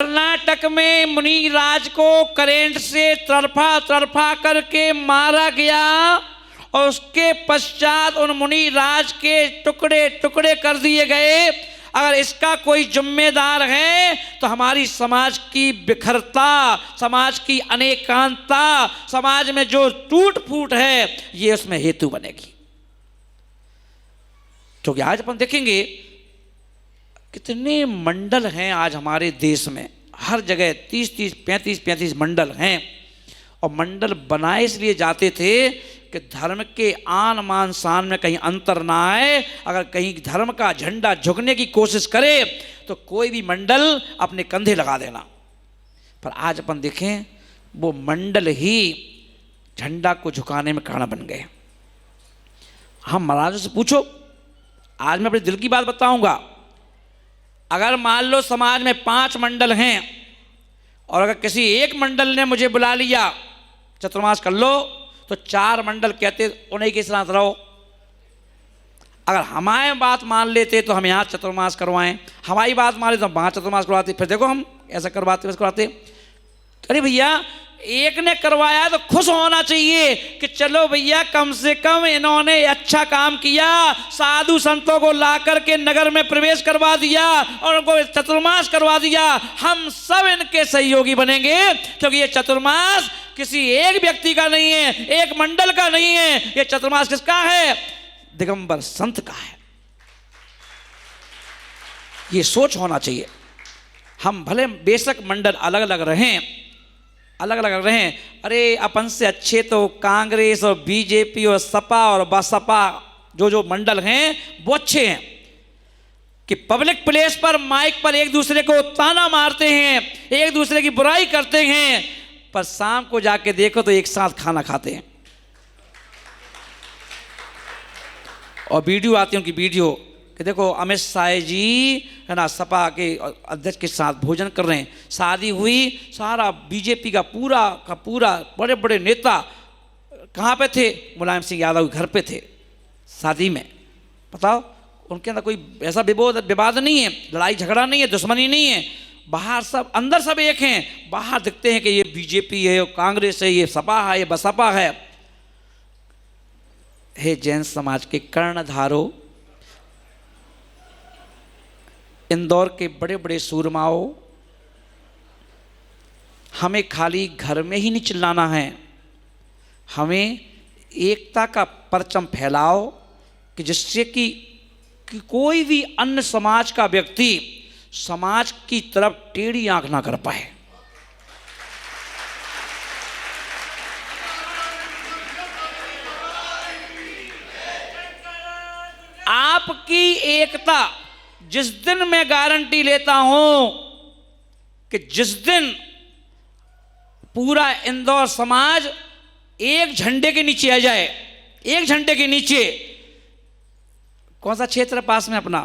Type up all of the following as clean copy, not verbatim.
कर्नाटक में मुनिराज को करंट से तरफा करके मारा गया और उसके पश्चात उन मुनिराज के टुकड़े टुकड़े कर दिए गए। अगर इसका कोई जिम्मेदार है तो हमारी समाज की बिखरता, समाज की अनेकांता, समाज में जो टूट फूट है, ये उसमें हेतु बनेगी। क्योंकि आज अपन देखेंगे कितने मंडल हैं आज हमारे देश में, हर जगह 30-30, 35-35 मंडल हैं। और मंडल बनाए इसलिए जाते थे कि धर्म के आन मान शान में कहीं अंतर ना आए। अगर कहीं धर्म का झंडा झुकने की कोशिश करे तो कोई भी मंडल अपने कंधे लगा देना। पर आज अपन देखें वो मंडल ही झंडा को झुकाने में कारण बन गए। हम महाराजों से पूछो, आज मैं अपने दिल की बात बताऊंगा। अगर मान लो समाज में 5 मंडल हैं और अगर किसी एक मंडल ने मुझे बुला लिया चतुर्मास कर लो, तो 4 मंडल कहते उन्हीं के साथ रहो। अगर हमारी बात मान लेते तो हम यहाँ चतुर्मास करवाएं, हमारी बात मान लेते तो वहाँ चतुर्मास करवाते। फिर देखो हम ऐसा करवाते वैसे करवाते। अरे भैया एक ने करवाया तो खुश होना चाहिए कि चलो भैया कम से कम इन्होंने अच्छा काम किया, साधु संतों को ला करके नगर में प्रवेश करवा दिया और उनको चतुर्मास करवा दिया। हम सब इनके सहयोगी बनेंगे, क्योंकि ये चतुर्मास किसी एक व्यक्ति का नहीं है, एक मंडल का नहीं है। ये चतुर्मास किसका है? दिगंबर संत का है। ये सोच होना चाहिए। हम भले बेशक मंडल अलग अलग रहें, अरे अपन से अच्छे तो कांग्रेस और बीजेपी और सपा और बसपा जो मंडल हैं वो अच्छे हैं कि पब्लिक प्लेस पर माइक पर एक दूसरे को ताना मारते हैं, एक दूसरे की बुराई करते हैं, पर शाम को जाके देखो तो एक साथ खाना खाते हैं। और वीडियो आती है उनकी वीडियो कि देखो अमित शाह जी है ना सपा के अध्यक्ष के साथ भोजन कर रहे हैं। शादी हुई, सारा बीजेपी का पूरा बड़े बड़े नेता कहाँ पे थे? मुलायम सिंह यादव के घर पे थे शादी में। बताओ उनके अंदर कोई ऐसा विवाद नहीं है, लड़ाई झगड़ा नहीं है, दुश्मनी नहीं है। बाहर सब, अंदर सब एक हैं। बाहर दिखते हैं कि ये बीजेपी है, कांग्रेस है, ये सपा है, ये बसपा है। हे जैन समाज के कर्णधारों, इंदौर के बड़े बड़े सूरमाओं, हमें खाली घर में ही नहीं चिल्लाना है, हमें एकता का परचम फैलाओ कि जिससे कि कोई भी अन्य समाज का व्यक्ति समाज की तरफ टेढ़ी आंख ना कर पाए। आपकी एकता जिस दिन मैं गारंटी लेता हूं कि जिस दिन पूरा इंदौर समाज एक झंडे के नीचे आ जाए, एक झंडे के नीचे, कौन सा क्षेत्र पास में अपना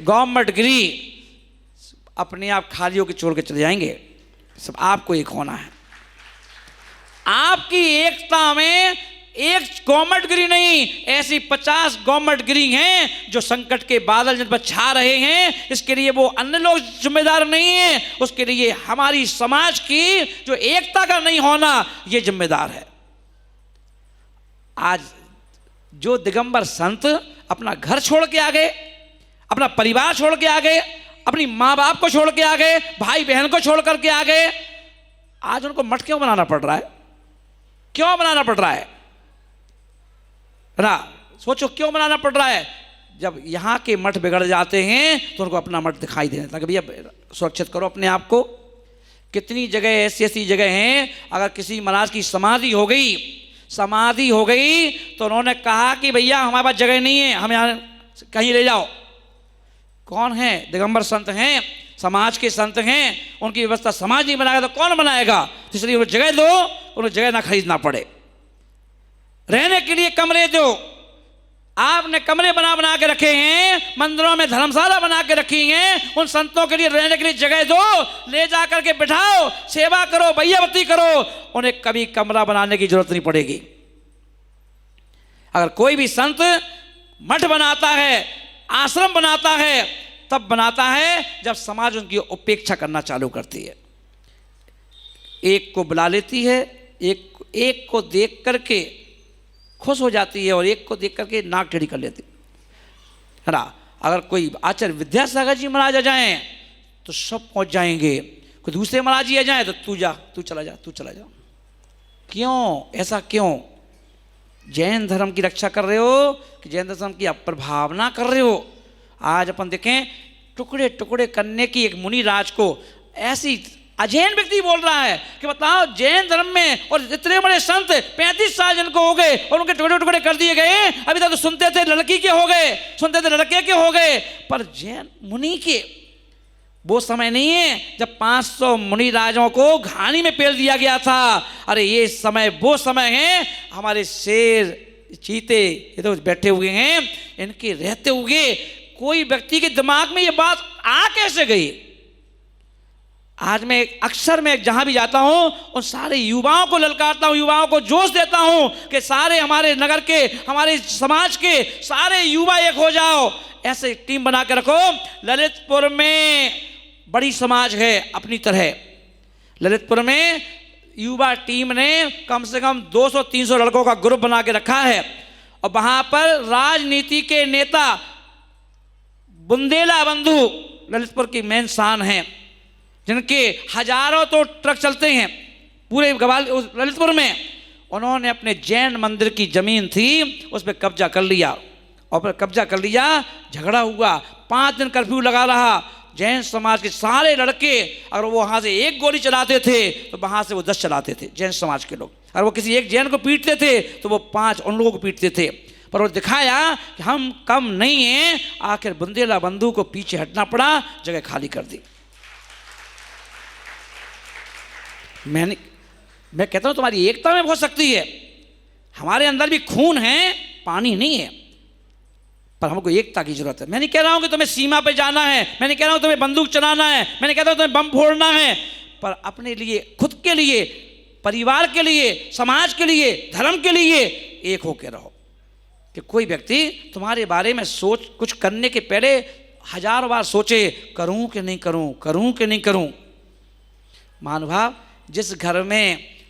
गांव मटगिरी, अपने आप खालियों के छोड़ के चले जाएंगे। सब आपको एक होना है। आपकी एकता में एक गवर्नमेंट गिरी नहीं, ऐसी 50 गवर्नमेंट गिरी हैं जो संकट के बादल जिन पर छा रहे हैं। इसके लिए वो अन्य लोग जिम्मेदार नहीं है, उसके लिए हमारी समाज की जो एकता का नहीं होना ये जिम्मेदार है। आज जो दिगंबर संत अपना घर छोड़ के आ गए, अपना परिवार छोड़ के आ गए, अपनी माँ बाप को छोड़ के आ गए, भाई बहन को छोड़ करके आ गए, आज उनको मठ क्यों बनाना पड़ रहा है? क्यों बनाना पड़ रहा है ना? सोचो क्यों बनाना पड़ रहा है? जब यहाँ के मठ बिगड़ जाते हैं तो उनको अपना मठ दिखाई देने लगता है। भैया सुरक्षित करो अपने आप को। कितनी जगह ऐसी जगह हैं, अगर किसी महाराज की समाधि हो गई तो उन्होंने कहा कि भैया हमारे पास जगह नहीं है, हम यहाँ कहीं ले जाओ। कौन है? दिगंबर संत हैं, समाज के संत हैं, उनकी व्यवस्था समाज नहीं बनाएगा तो कौन बनाएगा? इसलिए उन्हें जगह दो, उन्हें जगह ना खरीदना पड़े। रहने के लिए कमरे दो। आपने कमरे बना के रखे हैं, मंदिरों में धर्मशाला बना के रखी हैं, उन संतों के लिए रहने के लिए जगह दो, ले जा करके बिठाओ, सेवा करो, भैयावती करो, उन्हें कभी कमरा बनाने की जरूरत नहीं पड़ेगी। अगर कोई भी संत मठ बनाता है, आश्रम बनाता है, तब बनाता है जब समाज उनकी उपेक्षा करना चालू करती है। एक को बुला लेती है, एक को देख करके खुश हो जाती है और एक को देख करके नाक टेढ़ी कर लेती है ना। अगर कोई आचार्य विद्यासागर जी महाराज आ जाएं तो सब पहुंच जाएंगे, कोई दूसरे महाराज जी आ जाए तो तू जा, तू चला जा, तू चला जा। क्यों? ऐसा क्यों? जैन धर्म की रक्षा कर रहे हो कि जैन धर्म की अप्रभावना कर रहे हो? आज अपन देखें, टुकड़े टुकड़े करने की एक मुनि राज को ऐसी अजैन व्यक्ति बोल रहा है कि बताओ जैन धर्म में और इतने बड़े संत 35 साल जिनको हो गए और उनके टुकड़े टुकड़े कर दिए गए। अभी तक तो सुनते थे लड़की के हो गए, सुनते थे लड़के के हो गए, पर जैन मुनि के वो समय नहीं है जब 500 मुनि राजाओं को घानी में पेल दिया गया था। अरे ये समय वो समय है, हमारे शेर चीते ये तो बैठे हुए हैं, इनके रहते हुए कोई व्यक्ति के दिमाग में ये बात आ कैसे गई? आज मैं जहां भी जाता हूं उन सारे युवाओं को ललकारता हूं, युवाओं को जोश देता हूं कि सारे हमारे नगर के, हमारे समाज के सारे युवा एक हो जाओ, ऐसे टीम बना के रखो। ललितपुर में बड़ी समाज है अपनी तरह, ललितपुर में युवा टीम ने कम से कम 200-300 लड़कों का ग्रुप बना के रखा है और वहां पर राजनीति के नेता बुंदेला बंधु ललितपुर की मेन शान है, जिनके हजारों तो ट्रक चलते हैं पूरे ललितपुर में। उन्होंने अपने जैन मंदिर की जमीन थी उस पर कब्जा कर लिया और फिर कब्जा कर लिया, झगड़ा हुआ, 5 दिन कर्फ्यू लगा रहा। जैन समाज के सारे लड़के अगर वो वहाँ से एक गोली चलाते थे तो वहाँ से वो 10 चलाते थे जैन समाज के लोग। अगर वो किसी एक जैन को पीटते थे तो वो 5 उन लोगों को पीटते थे। पर वो दिखाया कि हम कम नहीं हैं, आखिर बुंदेला बंधु को पीछे हटना पड़ा, जगह खाली कर दी। मैं कहता हूँ तुम्हारी एकता में बहुत शक्ति है, हमारे अंदर भी खून है, पानी नहीं है, पर हमको एकता की जरूरत है। मैं नहीं कह रहा हूं कि तुम्हें सीमा पे जाना है, मैं नहीं कह रहा हूं तुम्हें बंदूक चलाना है, मैं नहीं कहता हूं तुम्हें बम फोड़ना है, पर अपने लिए, खुद के लिए, परिवार के लिए, समाज के लिए, धर्म के लिए एक होकर रहो। कि कोई व्यक्ति तुम्हारे बारे में सोच कुछ करने के पहले 1000 बार सोचे, करूं कि नहीं करूं, करूं कि नहीं करूं। महानुभाव, जिस घर में